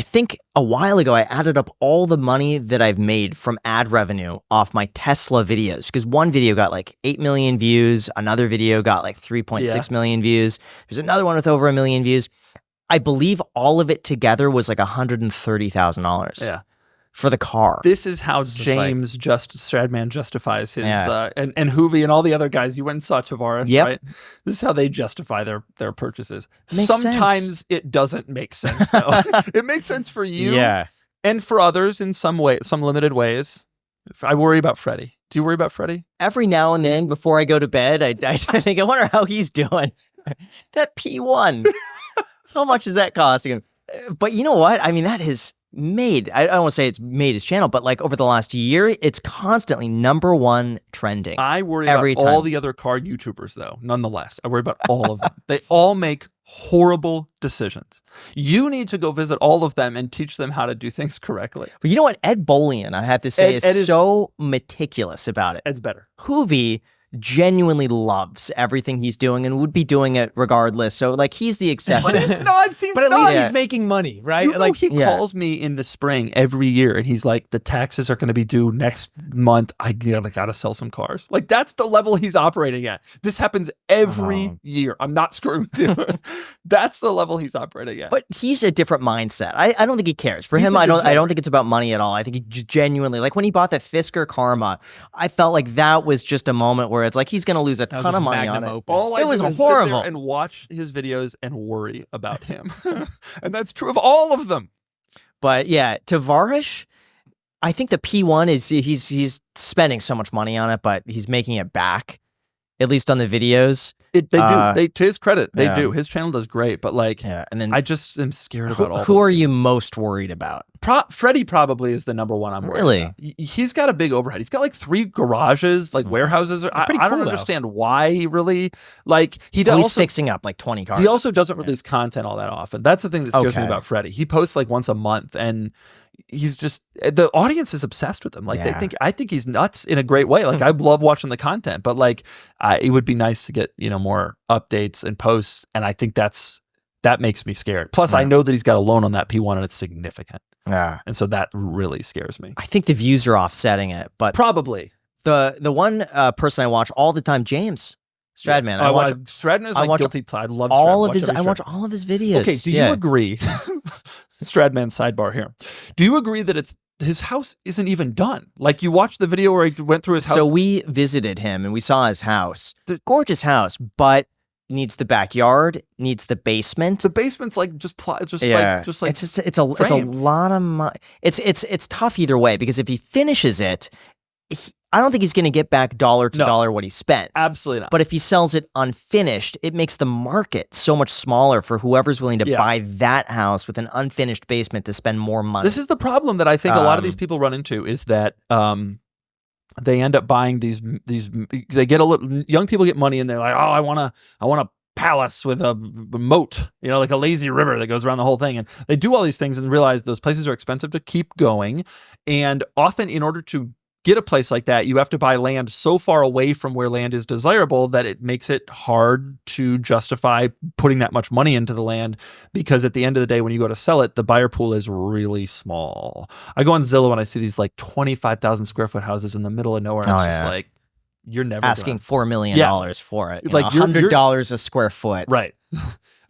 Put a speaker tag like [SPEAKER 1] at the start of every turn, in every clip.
[SPEAKER 1] think a while ago I added up all the money that I've made from ad revenue off my Tesla videos, because one video got like 8 million views, another video got like 3.6 million views. There's another one with over 1 million views. I believe all of it together was like $130,000.
[SPEAKER 2] Yeah.
[SPEAKER 1] For the car.
[SPEAKER 2] This is how James Stradman justifies his and Hoovy and all the other guys. You went and saw Tavares, right? This is how they justify their purchases. Sometimes it doesn't make sense though. It makes sense for you and for others in some way, some limited ways. I worry about Freddie. Do you worry about Freddie?
[SPEAKER 1] Every now and then before I go to bed, I think, I wonder how he's doing. That P1. How much is that costing him? But you know what? I mean, that is made, I don't want to say it's made his channel, but like over the last year, it's constantly #1 trending.
[SPEAKER 2] I worry about all the other car YouTubers though, nonetheless. I worry about all of them. They all make horrible decisions. You need to go visit all of them and teach them how to do things correctly.
[SPEAKER 1] But you know what? Ed Bolian, I have to say, is so meticulous about it.
[SPEAKER 2] Ed's better.
[SPEAKER 1] Hoovy genuinely loves everything he's doing and would be doing it regardless. So like he's the exception.
[SPEAKER 2] But he's nuts.
[SPEAKER 3] But at least he's making money, right?
[SPEAKER 2] You know, he calls me in the spring every year and he's like, the taxes are going to be due next month. I gotta sell some cars. Like that's the level he's operating at. This happens every year. I'm not screwing with you. That's the level he's operating at.
[SPEAKER 1] But he's a different mindset. I don't think he cares. For him, I don't think it's about money at all. I think he genuinely, like when he bought the Fisker Karma, I felt like that was just a moment where it's like he's going to lose a ton of money on it.
[SPEAKER 2] All I was horrible. And watch his videos and worry about him. And that's true of all of them.
[SPEAKER 1] But yeah, Tavares, I think the P1 is he's spending so much money on it, but he's making it back, at least on the videos.
[SPEAKER 2] They do. To his credit, they do. His channel does great, but like, and then I just am scared about all.
[SPEAKER 1] Who are you most worried about?
[SPEAKER 2] Freddie probably is the #1 I'm worried about. He's got a big overhead. He's got like 3 garages, like warehouses. I don't understand why he really he does.
[SPEAKER 1] He's fixing up like 20 cars.
[SPEAKER 2] He also doesn't release content all that often. That's the thing that scares me about Freddie. He posts like once a month, and he's just, the audience is obsessed with him. Like I think he's nuts in a great way. Like I love watching the content, but like it would be nice to get, more updates and posts. And I think that makes me scared. Plus I know that he's got a loan on that P1 and it's significant. Yeah. And so that really scares me.
[SPEAKER 1] I think the views are offsetting it, but
[SPEAKER 2] probably
[SPEAKER 1] the one person I watch all the time, James Stradman.
[SPEAKER 2] Stradman is my guilty pleasure. I love
[SPEAKER 1] all of his. I watch all of his videos.
[SPEAKER 2] Okay, do you agree? Stradman sidebar here. Do you agree that his house isn't even done? Like you watched the video where he went through his house.
[SPEAKER 1] So we visited him and we saw his house. Gorgeous house, but needs the backyard, needs the basement.
[SPEAKER 2] The basement's like it's
[SPEAKER 1] a lot of money. It's tough either way, because if he finishes it, I don't think he's going to get back dollar to dollar what he spent.
[SPEAKER 2] Absolutely not.
[SPEAKER 1] But if he sells it unfinished, it makes the market so much smaller for whoever's willing to buy that house with an unfinished basement to spend more money.
[SPEAKER 2] This is the problem that I think a lot of these people run into, is that they end up buying these they get young people get money and they're like, oh, I want a palace with a moat, like a lazy river that goes around the whole thing. And they do all these things and realize those places are expensive to keep going. And often in order to get a place like that, you have to buy land so far away from where land is desirable that it makes it hard to justify putting that much money into the land, because at the end of the day, when you go to sell it, the buyer pool is really small. I go on Zillow and I see these like 25,000 square foot houses in the middle of nowhere. And it's just like, you're never
[SPEAKER 1] asking $4 million for it.
[SPEAKER 2] Like
[SPEAKER 1] $100 a square foot.
[SPEAKER 2] Right.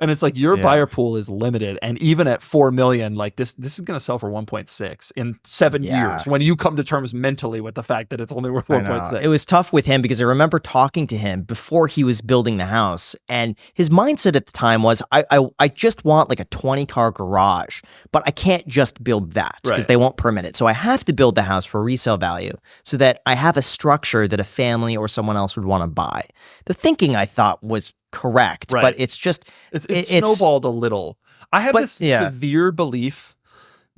[SPEAKER 2] And it's like your buyer pool is limited, and even at 4 million, like this is going to sell for 1.6 in 7 years. When you come to terms mentally with the fact that it's only worth 1.6,
[SPEAKER 1] it was tough with him, because I remember talking to him before he was building the house, and his mindset at the time was, I just want like a 20-car garage, but I can't just build that because they won't permit it. So I have to build the house for resale value so that I have a structure that a family or someone else would want to buy. The thinking, I thought, was correct, but it's just
[SPEAKER 2] it's snowballed a little. I have this severe belief,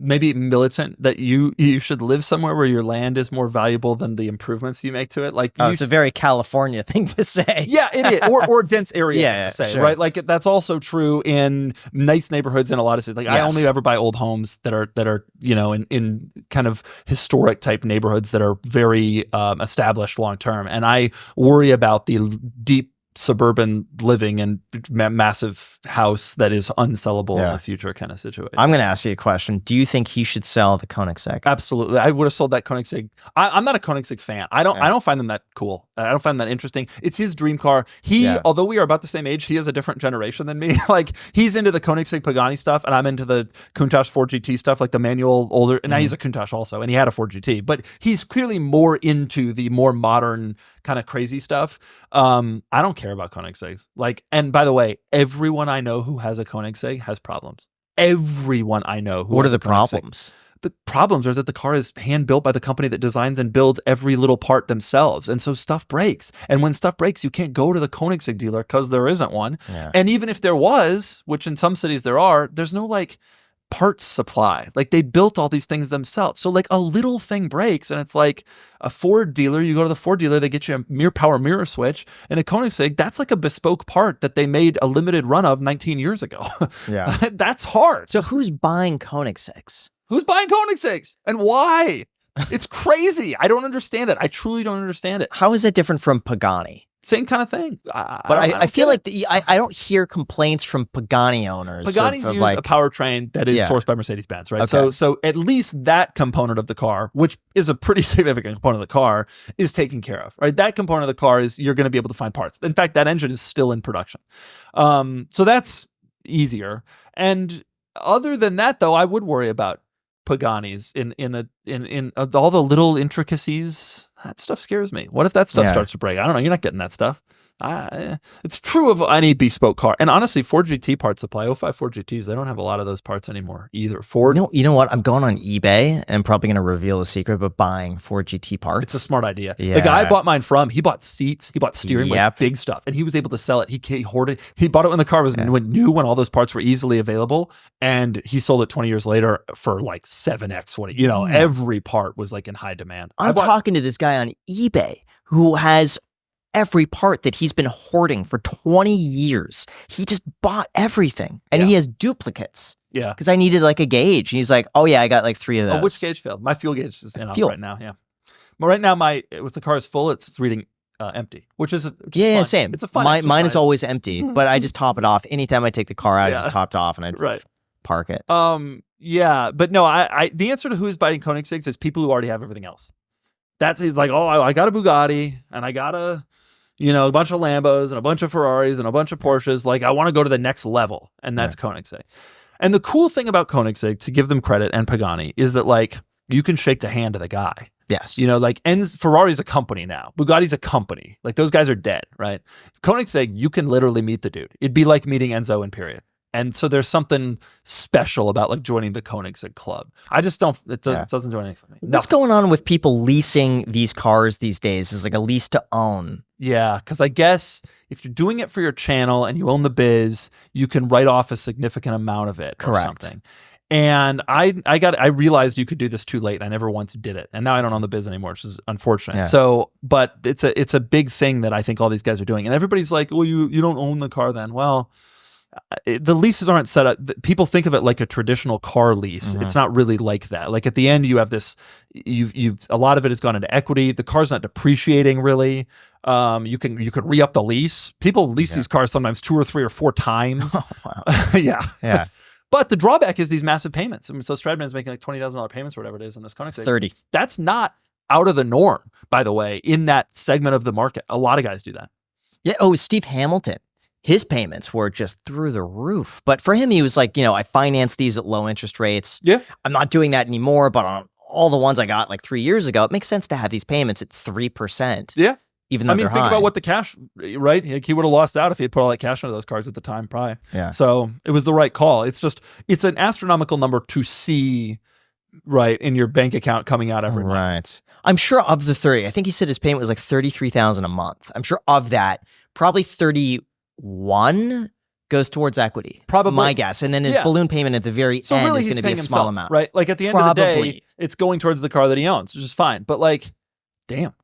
[SPEAKER 2] maybe militant, that you should live somewhere where your land is more valuable than the improvements you make to it. Like,
[SPEAKER 1] it's a very California thing to say.
[SPEAKER 2] Yeah, it is, or dense area to say, right? Like that's also true in nice neighborhoods in a lot of cities. Like I only ever buy old homes that are in kind of historic type neighborhoods that are very established long term, and I worry about the deep suburban living and massive house that is unsellable in the future kind of situation.
[SPEAKER 1] I'm going to ask you a question. Do you think he should sell the Koenigsegg?
[SPEAKER 2] Absolutely. I would have sold that Koenigsegg. I'm not a Koenigsegg fan. I don't find them that cool. I don't find them that interesting. It's his dream car. Although we are about the same age, he is a different generation than me. Like, he's into the Koenigsegg Pagani stuff, and I'm into the Countach 4GT stuff, like the manual older. And now he's a Countach also, and he had a 4GT. But he's clearly more into the more modern kind of crazy stuff. I don't care about Koenigsegg's. Like, and by the way, everyone I know who has a Koenigsegg has problems. Everyone I know who
[SPEAKER 1] What are
[SPEAKER 2] has
[SPEAKER 1] the
[SPEAKER 2] a Koenigsegg.
[SPEAKER 1] problems?
[SPEAKER 2] The problems are that the car is hand built by the company that designs and builds every little part themselves. And so stuff breaks. And when stuff breaks, you can't go to the Koenigsegg dealer because there isn't one. Yeah. And even if there was, which in some cities there are, there's no like parts supply. Like, they built all these things themselves. So like a little thing breaks, and it's like a Ford dealer, you go to the Ford dealer, they get you a power mirror switch, and a Koenigsegg, that's like a bespoke part that they made a limited run of 19 years ago. Yeah. That's hard.
[SPEAKER 1] So who's buying Koenigsegg's?
[SPEAKER 2] Who's buying Koenigseggs and why? It's crazy. I don't understand it. I truly don't understand it.
[SPEAKER 1] How is it different from Pagani?
[SPEAKER 2] Same kind of thing.
[SPEAKER 1] I feel like I don't hear complaints from Pagani owners.
[SPEAKER 2] Pagani's use a powertrain that is sourced by Mercedes-Benz, right? Okay. So at least that component of the car, which is a pretty significant component of the car, is taken care of, right? That component of the car is, you're going to be able to find parts. In fact, that engine is still in production. So that's easier. And other than that, though, I would worry about Pagani's in all the little intricacies. That stuff scares me. What if that stuff starts to break? I don't know. You're not getting that stuff. It's true of any bespoke car. And honestly, Ford GT part supply, 05 Ford GTs, they don't have a lot of those parts anymore either. Ford.
[SPEAKER 1] You know what? I'm going on eBay, and I'm probably going to reveal a secret, but buying Ford GT parts.
[SPEAKER 2] It's a smart idea. Yeah. The guy I bought mine from, he bought seats, he bought steering, like big stuff, and he was able to sell it. He hoarded. He bought it when the car was new, when all those parts were easily available, and he sold it 20 years later for like 7x what every part was like in high demand.
[SPEAKER 1] I'm talking to this guy on eBay who has every part that he's been hoarding for 20 years. He just bought everything, and he has duplicates. Yeah. Because I needed like a gauge. And he's like, oh yeah, I got like 3 of those.
[SPEAKER 2] Oh, which gauge failed? My fuel gauge is in off right now. Yeah. Well, right now, with the car is full, it's reading empty, which is fun.
[SPEAKER 1] Same.
[SPEAKER 2] It's a fun
[SPEAKER 1] mine is always empty, but I just top it off. Anytime I take the car out, I just top it off and I park it.
[SPEAKER 2] Yeah, but no, the answer to who is buying Koenigseggs is people who already have everything else. That's like, oh, I got a Bugatti and I got a bunch of Lambos and a bunch of Ferraris and a bunch of Porsches. Like, I want to go to the next level, and that's Koenigsegg. And the cool thing about Koenigsegg, to give them credit, and Pagani, is that like you can shake the hand of the guy.
[SPEAKER 1] Yes.
[SPEAKER 2] Like Ferrari's a company now. Bugatti's a company. Like, those guys are dead, right? Koenigsegg, you can literally meet the dude. It'd be like meeting Enzo in period. And so there's something special about like joining the Koenigsegg club. I just don't, it doesn't do anything for me.
[SPEAKER 1] What's going on with people leasing these cars these days? Is like a lease to own.
[SPEAKER 2] Yeah, because I guess if you're doing it for your channel and you own the biz, you can write off a significant amount of it.
[SPEAKER 1] Correct.
[SPEAKER 2] Or something. And I realized you could do this too late, and I never once did it. And now I don't own the biz anymore, which is unfortunate. Yeah. So, but it's a big thing that I think all these guys are doing. And everybody's like, well, you don't own the car then. Well, the leases aren't set up. People think of it like a traditional car lease. Mm-hmm. It's not really like that. Like, at the end, you have this. A lot of it has gone into equity. The car's not depreciating really. You could re-up the lease. People lease these cars sometimes 2 or 3 or 4 times. Oh, wow. Yeah. But the drawback is these massive payments. I mean, so Stradman's making like $20,000 payments or whatever it is in this Koenigsegg.
[SPEAKER 1] 30.
[SPEAKER 2] That's not out of the norm, by the way, in that segment of the market. A lot of guys do that.
[SPEAKER 1] Yeah. Oh, Steve Hamilton. His payments were just through the roof. But for him, he was like, I financed these at low interest rates. Yeah. I'm not doing that anymore, but on all the ones I got like 3 years ago, it makes sense to have these payments at 3%.
[SPEAKER 2] Yeah.
[SPEAKER 1] Even though they're high.
[SPEAKER 2] Think about what the cash, right? Like, he would have lost out if he had put all that cash into those cards at the time, probably. Yeah. So it was the right call. It's just, an astronomical number to see, right, in your bank account coming out every month.
[SPEAKER 1] Right. I'm sure of the 30, I think he said his payment was like $33,000 a month. I'm sure of that, probably 31 goes towards equity. Probably. My guess. And then his balloon payment at the very end
[SPEAKER 2] really
[SPEAKER 1] is going to be a small amount.
[SPEAKER 2] Right? Like, at the end of the day, it's going towards the car that he owns, which is fine. But like, damn.